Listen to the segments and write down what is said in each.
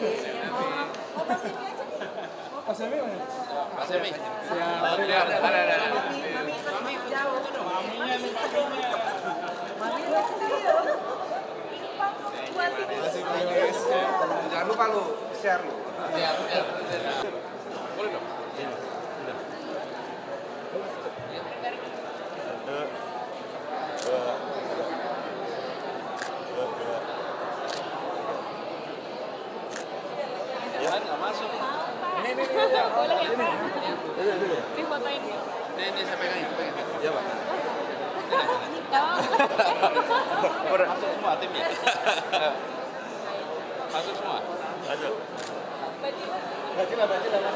Pak Semi mana? Pak Semi. Siap. Ada. Mami jauh. Maminya nih, maminya. Mami kecil. Masih guys. Jangan lupa lu share lu. Ya. Boleh dong. Ya, nggak masuk. Ini. Boleh ya Pak? Dulu. Difotoin. Ini saya pegang. Iya, Pak. Masuk semua timnya. Masuk semua. Lanjut. Bajilah. Terima kasih Pak.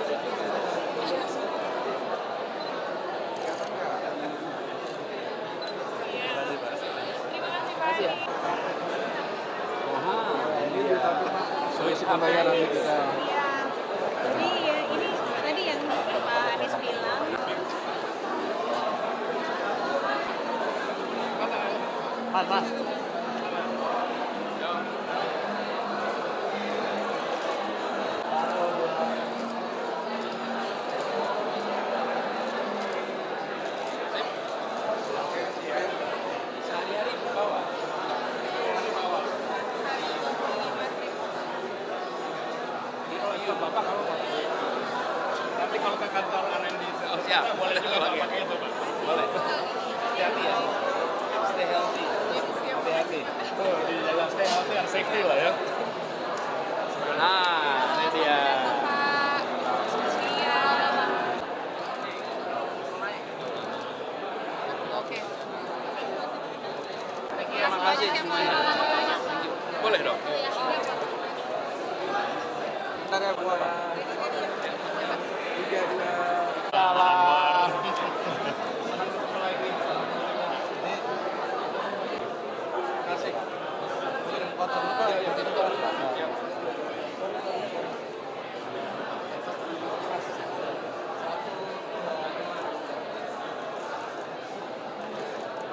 Ini solusi pembayaran kita. Jadi ya ini tadi yang Pak Anies bilang. Mas. Sehari-hari bawa. Kalau Bapak kalau nanti kalau ke kantor R&D Siap. boleh juga Pak pakai itu Pak. Boleh. Hati-hati ya. Stay healthy. Hati-hati. Tuh, di dalam stay healthy and safety lah ya. Nah, ini dia. Pak. Iya. Oke. Terima kasih semuanya. Boleh dong. Ntar ya gua. Salam. Kasih. Foto lu Pak.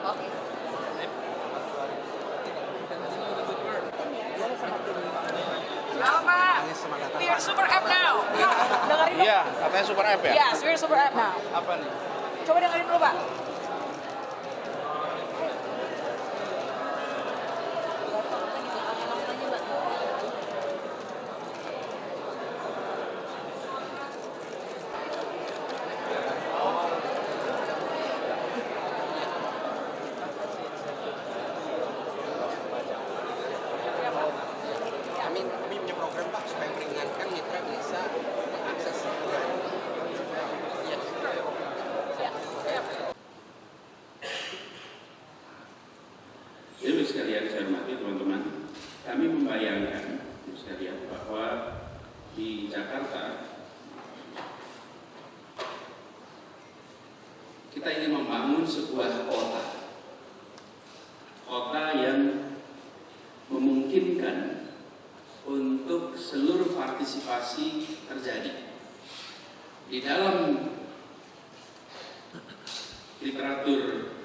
Oke. Halo Pak. Semangat. We are super app now. Dengerin dulu. Iya, katanya super app ya? Yes, we are super app now. Apa nih? Coba dengerin dulu Pak. Kami punya program Pak supaya meringankan mitra bisa mengakses. Yes. Jadi sekalian saya hormati teman-teman, kami membayangkan sekalian bahwa di Jakarta kita ingin membangun sebuah kota yang memungkinkan untuk seluruh partisipasi terjadi. Di dalam literatur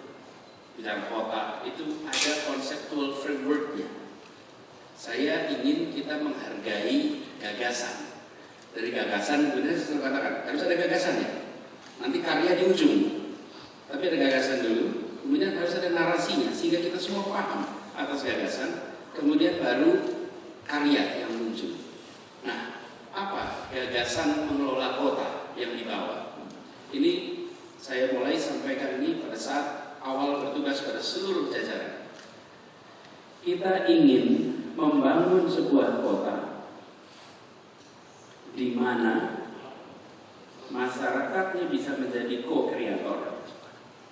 bicara kota itu ada konseptual frameworknya. Saya ingin kita menghargai gagasan. Dari gagasan, sebenarnya saya katakan harus ada gagasan ya. Nanti karya di ujung. Tapi ada gagasan dulu, kemudian harus ada narasinya sehingga kita semua paham atas gagasan. Kemudian baru karya yang muncul. Nah, apa gagasan mengelola kota yang dibawa? Ini saya mulai sampaikan ini pada saat awal bertugas pada seluruh jajaran. Kita ingin membangun sebuah kota di mana masyarakatnya bisa menjadi co-kreator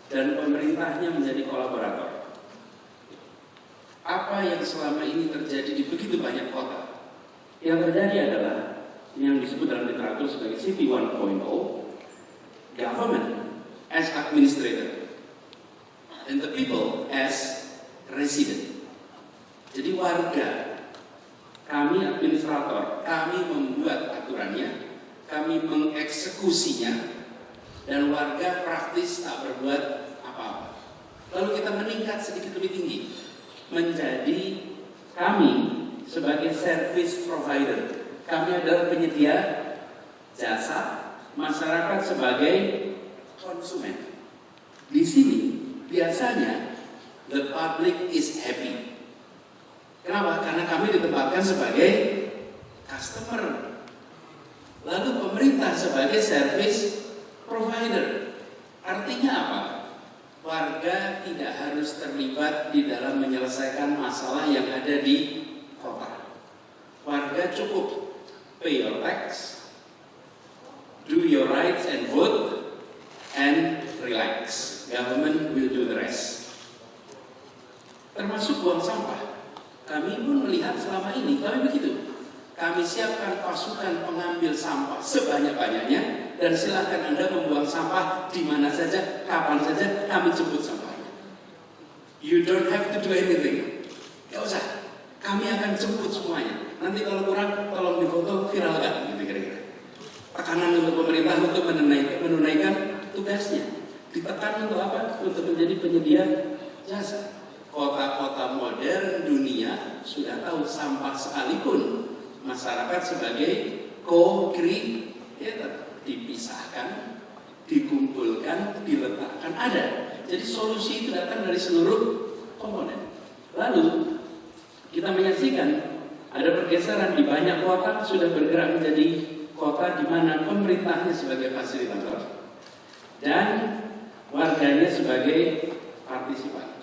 dan pemerintahnya menjadi kolaborator. Apa yang selama ini terjadi di begitu banyak kota? Yang terjadi adalah yang disebut dalam literatur sebagai City 1.0, government as administrator and the people as resident. Jadi warga, kami administrator, kami membuat aturannya, kami mengeksekusinya, dan warga praktis tak berbuat apa-apa. Lalu kita meningkat sedikit lebih tinggi, menjadi kami sebagai service provider. Kami adalah penyedia jasa, masyarakat sebagai konsumen. Di sini biasanya the public is happy. Kenapa? Karena kami ditempatkan sebagai customer. Lalu pemerintah sebagai service provider. Artinya apa? Warga tidak harus terlibat di dalam menyelesaikan masalah yang ada di kota. Warga cukup pay your tax, do your rights and vote, and relax. Government will do the rest. Termasuk buang sampah. Kami pun melihat selama ini, kami begitu. Kami siapkan pasukan pengambil sampah sebanyak-banyaknya dan silakan Anda membuang sampah di mana saja, kapan saja, kami jemput sampahnya. You don't have to do anything. Gak usah. Kami akan jemput semuanya. Nanti kalau kurang, tolong difoto, viralkan, gitu kira-kira. Tekanan untuk pemerintah untuk menunaikan tugasnya. Ditekan untuk apa? Untuk menjadi penyedia jasa. Kota-kota modern dunia sudah tahu sampah sekalipun masyarakat sebagai co-creator, dipisahkan, dikumpulkan, diletakkan, ada. Jadi solusi itu datang dari seluruh komponen. Lalu kita menyaksikan ada pergeseran di banyak kota sudah bergerak menjadi kota di mana pemerintahnya sebagai fasilitator dan warganya sebagai partisipan.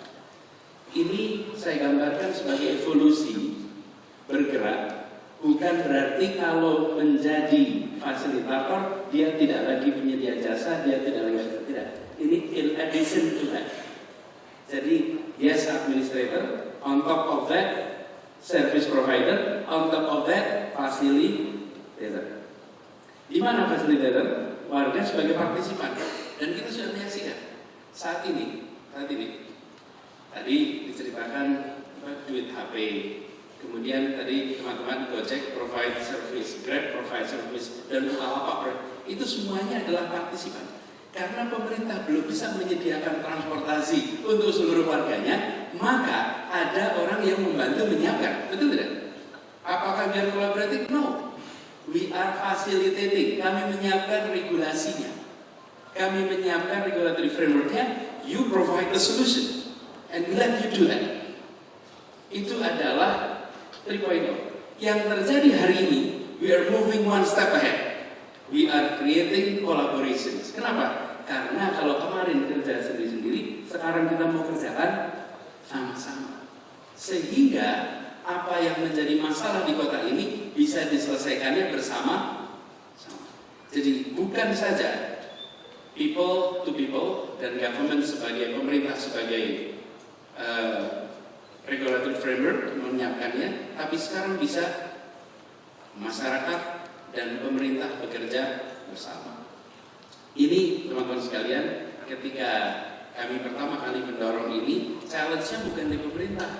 Ini saya gambarkan sebagai evolusi bergerak. Bukan berarti kalau menjadi fasilitator dia tidak lagi penyedia jasa, dia tidak lagi tidak. Ini in addition to that. Jadi yes administrator, on top of that service provider, on top of that facilitator. Di mana facilitator? Warga sebagai partisipan. Dan kita sudah menyaksikan saat ini tadi diceritakan duit HP. Kemudian tadi teman-teman Gojek provide service, Grab provide service, dan Bukalapak itu semuanya adalah partisipan. Karena pemerintah belum bisa menyediakan transportasi untuk seluruh warganya, maka ada orang yang membantu menyiapkan. Betul tidak? Apakah biar kolaboratif? No. We are facilitating. Kami menyiapkan regulasinya. Kami menyiapkan regulatory frameworknya. You provide the solution, and we let you do that. Itu adalah 3.0. Yang terjadi hari ini, we are moving one step ahead. We are creating collaborations. Kenapa? Karena kalau kemarin kerja sendiri-sendiri, sekarang kita mau kerjakan sama-sama. Sehingga apa yang menjadi masalah di kota ini bisa diselesaikannya bersama-sama. Jadi bukan saja people to people dan government sebagai pemerintah sebagai regulatory framework menyiapkannya, tapi sekarang bisa masyarakat dan pemerintah bekerja bersama. Ini teman-teman sekalian, ketika kami pertama kali mendorong ini, challenge-nya bukan di pemerintah,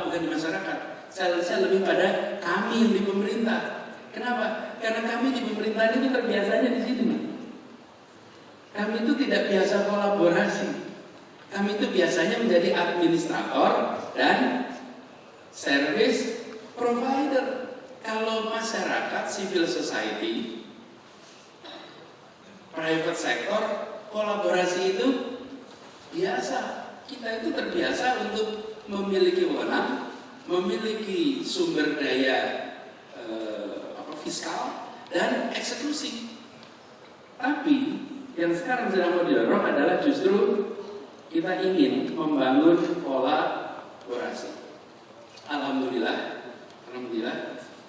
bukan di masyarakat, challenge-nya lebih pada kami yang di pemerintah. Kenapa? Karena kami di pemerintahan itu terbiasanya di sini. Kami itu tidak biasa kolaborasi. Kami itu biasanya menjadi administrator dan service provider. Kalau masyarakat, civil society, private sector, kolaborasi itu biasa. Kita itu terbiasa untuk memiliki wewenang, memiliki sumber daya fiskal dan eksekusi. Tapi yang sekarang sedang mau didorong adalah justru kita ingin membangun kolaborasi. Alhamdulillah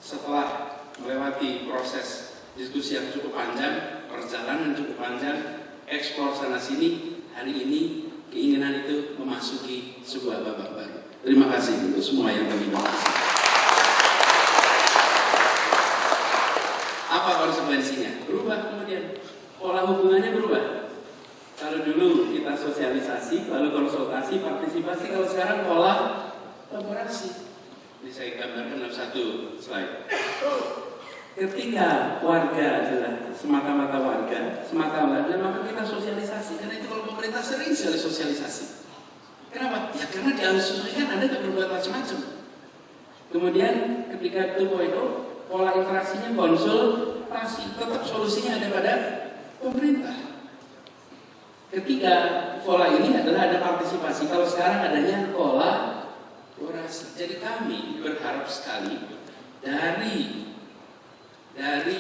setelah melewati proses diskusi yang cukup panjang, perjalanan cukup panjang, eksplor sana sini, hari ini keinginan itu memasuki sebuah babak baru. Terima kasih untuk semua yang terlibat. Apa konsekuensinya? Berubah kemudian, pola hubungannya berubah. Kalau dulu kita sosialisasi, lalu konsultasi, partisipasi, kalau sekarang pola kolaborasi. Ini saya gambarkan dalam satu slide. Ketika warga adalah semata-mata warga, maka kita sosialisasi. Karena itu kalau pemerintah sering sekali sosialisasi. Kenapa? Ya karena di asumsikan Anda tidak berbuat macam-macam. Kemudian ketika 2.0, pola interaksinya konsultasi, tetap solusinya ada pada pemerintah. Ketiga, pola ini adalah ada partisipasi. Kalau sekarang adanya kolaborasi. Jadi kami berharap sekali dari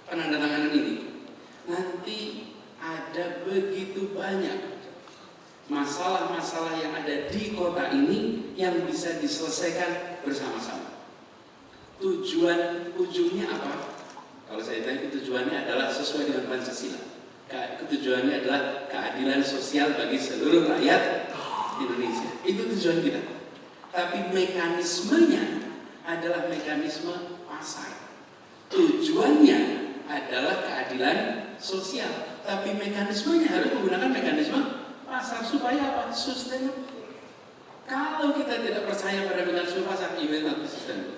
penandatanganan ini nanti ada begitu banyak masalah-masalah yang ada di kota ini yang bisa diselesaikan bersama-sama. Ujungnya apa? Kalau saya tanya, tujuannya adalah sesuai dengan Pancasila. Tujuannya adalah keadilan sosial bagi seluruh rakyat Indonesia. Itu tujuan kita. Tapi mekanismenya adalah mekanisme pasar. Tujuannya adalah keadilan sosial. Tapi mekanismenya harus menggunakan mekanisme pasar supaya apa? Sustainable. Kalau kita tidak percaya pada mekanisme pasar, itu tidak sustainable.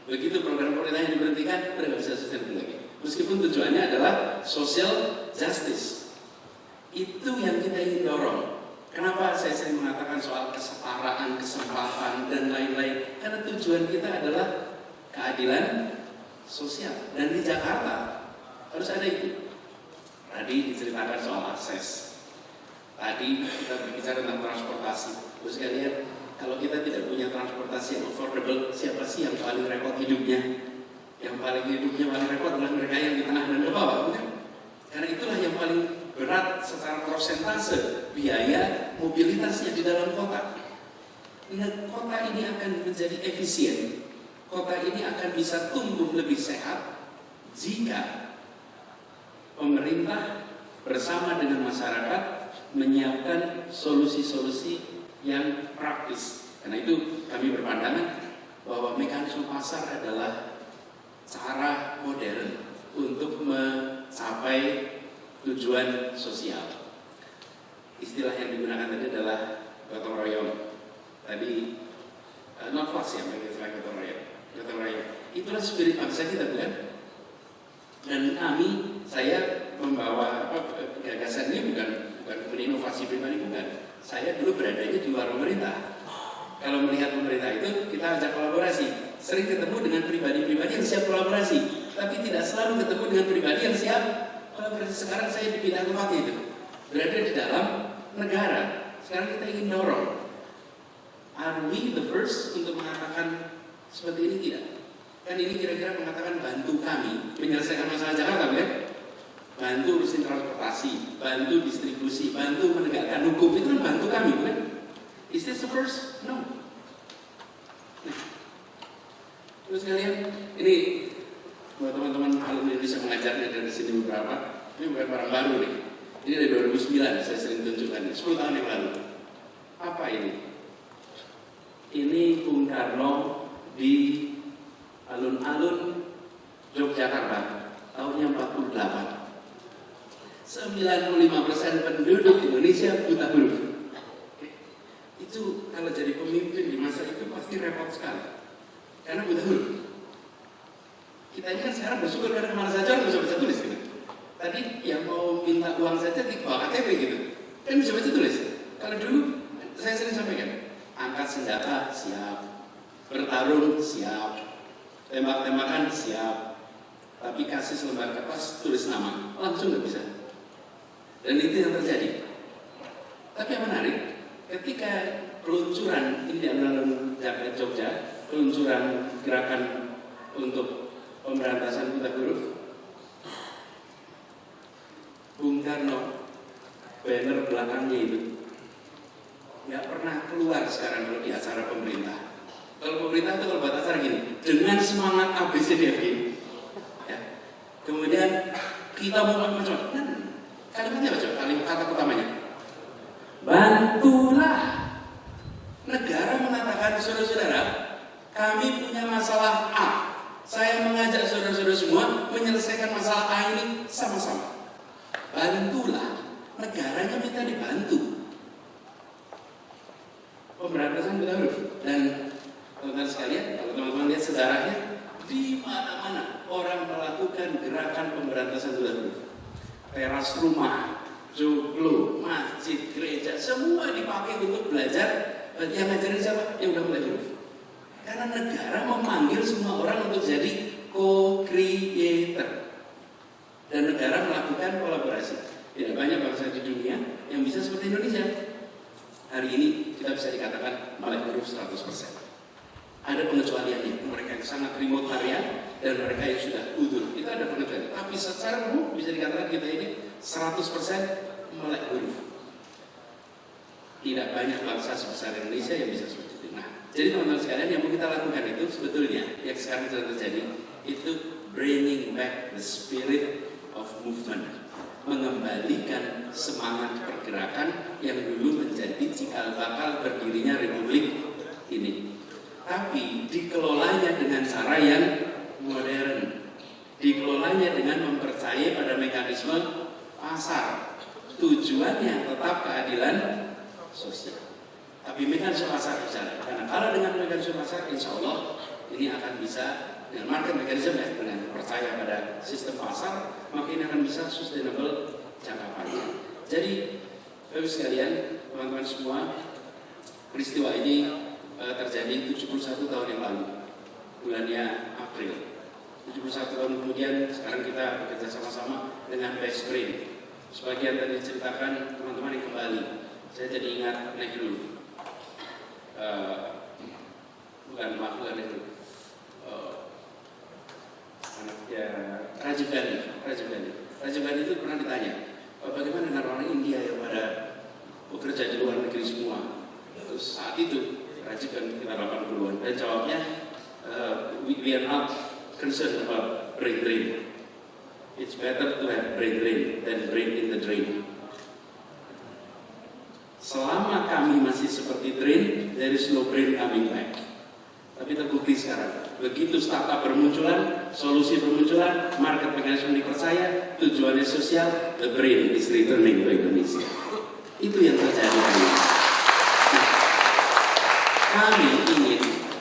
Begitu program pemerintah yang diberhentikan, mereka nggak bisa sustainable lagi. Meskipun tujuannya adalah social justice. Itu yang kita ingin dorong. Kenapa saya sering mengatakan soal kesetaraan, kesempatan, dan lain-lain? Karena tujuan kita adalah keadilan sosial. Dan di Jakarta harus ada itu. Tadi diceritakan soal akses. Tadi kita berbicara tentang transportasi. Terus kalian, kalau kita tidak punya transportasi yang affordable, siapa sih yang paling repot hidupnya? Yang paling repot adalah mereka yang di tengah dan di bawah, bukan? Karena itulah yang paling berat secara persentase biaya mobilitasnya di dalam kota. Nah, kota ini akan menjadi efisien. Kota ini akan bisa tumbuh lebih sehat jika pemerintah bersama dengan masyarakat menyiapkan solusi-solusi yang praktis. Karena itu kami berpandangan bahwa mekanisme pasar adalah cara modern untuk mencapai tujuan sosial. Istilah yang digunakan tadi adalah gotong royong. Tadi not flux ya, istilah gotong royong. Itulah spirit bangsa kita, bukan? Dan saya membawa gagasan ini bukan inovasi pribadi, bukan. Saya dulu beradanya di luar pemerintah. Kalau melihat pemerintah itu, kita ajak kolaborasi. Sering ketemu dengan pribadi-pribadi yang siap kolaborasi, tapi tidak selalu ketemu dengan pribadi yang siap kolaborasi. Sekarang saya dipindah tempat itu, berada di dalam negara. Sekarang kita ingin dorong. Are we the first untuk mengatakan seperti ini? Tidak. Kan ini kira-kira mengatakan bantu kami menyelesaikan masalah Jakarta, kan? Bantu urusin transportasi, bantu distribusi, bantu menegakkan hukum, itu kan bantu kami, bukan? Is this the first? No. Nah, terus kalian, ini buat teman-teman alumni bisa mengajarnya dari sini beberapa. Ini bukan barang baru nih. Ini dari 2009 saya sering tunjukkan, 10 tahun yang lalu. Apa ini? Ini Bung Karno di alun-alun Yogyakarta tahunnya 48. 95% penduduk Indonesia buta huruf. Itu kalau jadi pemimpin di masa itu pasti repot sekali, karena buta huruf. Kita ini kan sekarang bersyukur karena kemana saja orang bisa baca tulis gitu. Tadi yang mau minta uang saja bawa KTP gitu, kan bisa baca tulis. Kalau dulu saya sering sampaikan, angkat senjata siap, bertarung siap, tembak-tembakan siap, tapi kasih selembar kertas tulis nama langsung nggak bisa. Dan itu yang terjadi. Tapi yang menarik, ketika peluncuran ini di alun-alun Jogja, peluncuran gerakan untuk pemberantasan buta huruf, Bung Karno, banner belakangnya itu nggak pernah keluar sekarang kalau di acara pemerintah. Kalau pemerintah itu kalau buat acara gini, dengan semangat ABCDFG, ya. Kemudian kita mau macam-macam. Kalimatnya apa coba? Kalimat kata pertamanya, bantulah. Negara mengatakan, saudara-saudara, kami punya masalah A. Saya mengajak saudara-saudara semua menyelesaikan masalah A ini sama-sama. Bantulah. Negaranya minta dibantu. Pemberantasan buta huruf. Dan teman-teman sekalian, kalau teman-teman lihat sejarahnya, di mana-mana orang melakukan gerakan pemberantasan buta huruf. Teras rumah, joglo, masjid, gereja, semua dipakai untuk belajar. Yang ngajarin siapa? Yang udah mulai huruf. Karena negara memanggil semua orang untuk jadi co-creator. Dan negara melakukan kolaborasi. Tidak banyak bangsa di dunia yang bisa seperti Indonesia. Hari ini kita bisa dikatakan melek huruf 100%. Ada pengecualiannya, mereka yang sangat remote area dan mereka yang sudah udur. Itu ada pengecualian. Tapi secara umum bisa dikatakan kita ini 100% melek huruf. Tidak banyak bangsa sebesar Indonesia yang bisa seperti itu. Nah, jadi teman-teman sekalian, yang mau kita lakukan itu sebetulnya yang sekarang sedang terjadi itu bringing back the spirit of movement, mengembalikan semangat pergerakan yang dulu menjadi cikal bakal berdirinya republik ini. Tapi dikelolanya dengan cara yang modern, dikelolanya dengan mempercayai pada mekanisme pasar. Tujuannya tetap keadilan sosial. Tapi mekanisme pasar bicara. Karena kalau dengan mekanisme pasar, insya Allah ini akan bisa dengan market mechanism ya, dengan percaya pada sistem pasar, maka ini akan bisa sustainable jangka panjang. Jadi, Bapak sekalian, teman-teman semua, peristiwa ini terjadi 71 tahun yang lalu, bulannya April. 71 tahun kemudian, sekarang kita bekerja sama-sama dengan Best Brain. Sebagian tadi diceritakan teman-teman yang kembali. Saya jadi ingat Nehru. Bukan Nehru. Anaknya Rajiv Gandhi itu pernah ditanya, bagaimana dengan orang India yang pada bekerja di luar negeri semua? Terus saat itu Rajiv Gandhi kita 80-an dan jawabnya, we are not concerned about brain drain. It's better to have brain drain than brain in the drain. Selama kami masih seperti drain, there is no brain coming back. Tapi terbukti sekarang, begitu startup bermunculan, solusi bermunculan, market mechanism dipercaya, tujuannya sosial, the brain is returning to Indonesia. Itu yang terjadi hari ini.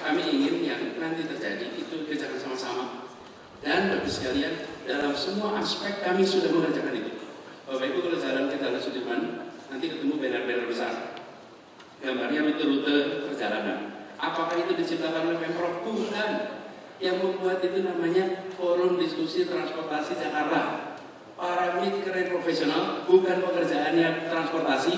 Kami ingin yang nanti terjadi itu kerjakan sama-sama. Dan Bapak sekalian, dalam semua aspek kami sudah mengerjakan itu. Bapak Ibu kalau jalan ke Jalan Sudirman, nanti ketemu banner-banner besar. Gambarnya itu rute perjalanan. Apakah itu diciptakan oleh Pemprov? Bukan. Yang membuat itu namanya Forum Diskusi Transportasi Jakarta. Para mid-career profesional, bukan pekerjaannya transportasi.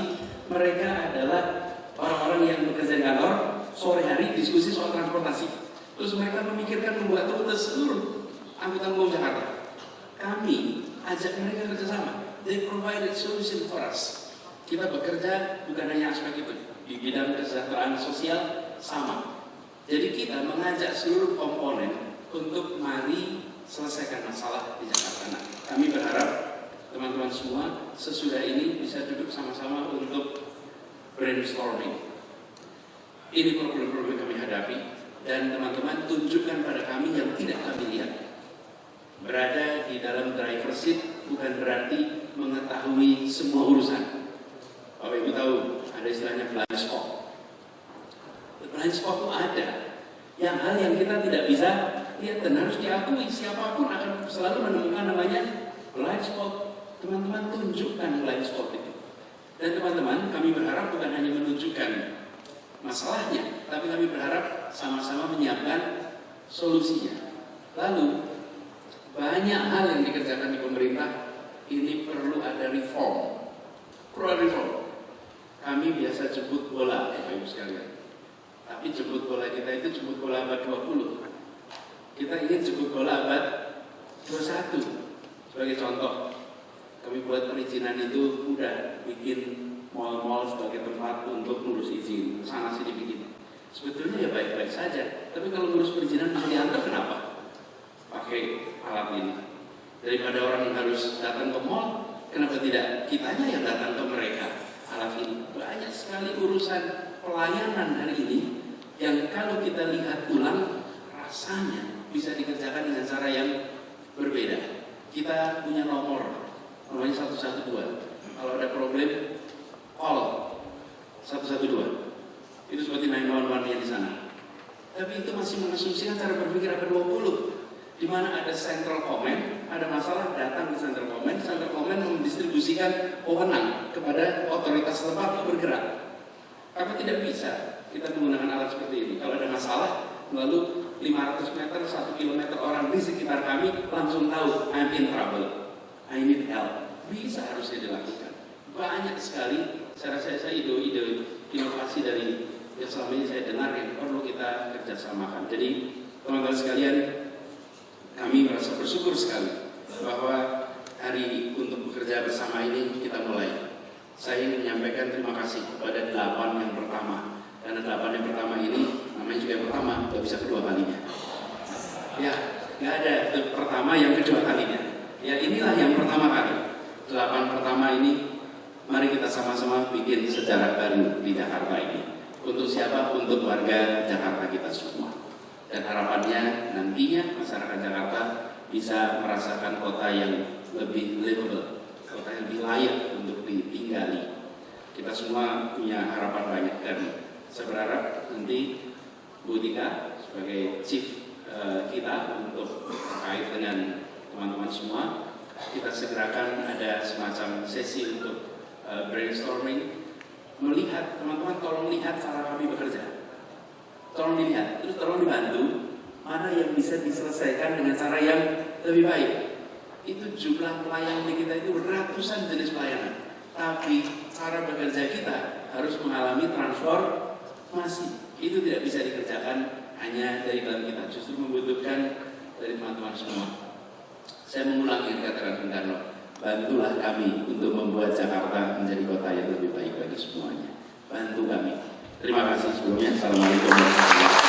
Mereka adalah orang-orang yang bekerja di kantor, sore hari diskusi soal transportasi. Terus mereka memikirkan membuat rute seluruh angkutan umum Jakarta. Kami ajak mereka kerjasama. They provided solution for us. Kita bekerja bukan hanya aspek itu. Di bidang kesejahteraan sosial sama. Jadi kita mengajak seluruh komponen untuk mari selesaikan masalah di Jakarta. Nah, kami berharap teman-teman semua sesudah ini bisa duduk sama-sama untuk brainstorming. Ini problem-problem yang kami hadapi dan teman-teman tunjukkan pada kami yang tidak kami lihat. Berada di dalam driver seat bukan berarti mengetahui semua urusan. Bapak Ibu tahu ada istilahnya blind spot. Blind spot itu ada. Yang hal yang kita tidak bisa lihat dan harus diakui, siapapun akan selalu menemukan namanya blind spot. Teman-teman tunjukkan blind spot itu. Dan teman-teman, kami berharap bukan hanya menunjukkan masalahnya, tapi kami berharap sama-sama menyiapkan solusinya. Lalu banyak hal yang dikerjakan di pemerintah ini perlu ada reform. Perlu ada reform. Kami biasa jemput bola, Bapak Ibu sekalian. Tapi jemput bola kita itu jemput bola abad 20. Kita ingin jemput bola abad 21. Sebagai contoh, kami buat perizinan itu udah bikin mal-mal sebagai tempat untuk ngurus izin. Sana sini bikin. Sebetulnya ya baik-baik saja. Tapi kalau ngurus perizinan bisa diantar, kenapa? Pakai alat ini. Daripada orang yang harus datang ke mal, kenapa tidak kitanya yang datang ke mereka? Alat ini banyak sekali urusan pelayanan hari ini yang kalau kita lihat ulang rasanya bisa dikerjakan dengan cara yang berbeda. Kita punya nomor namanya 112. Kalau ada problem call 112. Itu seperti 911 yang di sana. Tapi itu masih mengasumsikan cara berpikir abad 20. Di mana ada central command, ada masalah datang ke central command mendistribusikan wewenang kepada otoritas tempat untuk bergerak. Apa tidak bisa kita menggunakan alat seperti ini? Kalau ada masalah, lalu 500 meter, 1 kilometer orang di sekitar kami langsung tahu I'm in trouble, I need help. Bisa harusnya dilakukan. Banyak sekali, saya rasa ide-ide inovasi dari yang selama ini saya dengar yang perlu kita kerjasamakan. Jadi teman-teman sekalian, kami merasa bersyukur sekali bahwa hari untuk bekerja bersama ini kita mulai. Saya ingin menyampaikan terima kasih kepada 8 yang pertama, karena 8 yang pertama ini namanya juga yang pertama, nggak bisa kedua kalinya. Ya, nggak ada pertama yang kedua kalinya. Ya, inilah yang pertama kali. 8 pertama ini, mari kita sama-sama bikin sejarah baru di Jakarta ini. Untuk siapa? Untuk warga Jakarta kita semua. Dan harapannya nantinya masyarakat Jakarta bisa merasakan kota yang lebih livable, kota yang lebih layak untuk ditinggali. Kita semua punya harapan banyak dan saya berharap nanti Bu Tika sebagai chief kita untuk terkait dengan teman-teman semua, kita segerakan ada semacam sesi untuk brainstorming, melihat teman-teman, tolong lihat cara kami bekerja, tolong dilihat, terus tolong dibantu mana yang bisa diselesaikan dengan cara yang lebih baik. Itu jumlah pelayan di kita itu ratusan jenis pelayanan, tapi cara bekerja kita harus mengalami transformasi. Itu tidak bisa dikerjakan hanya dari dalam kita, justru membutuhkan dari teman-teman semua. Saya mengulangi yang dikatakan Bung Karno, bantulah kami untuk membuat Jakarta menjadi kota yang lebih baik bagi semuanya. Bantu kami. Terima kasih sebelumnya. Assalamualaikum warahmatullahi wabarakatuh.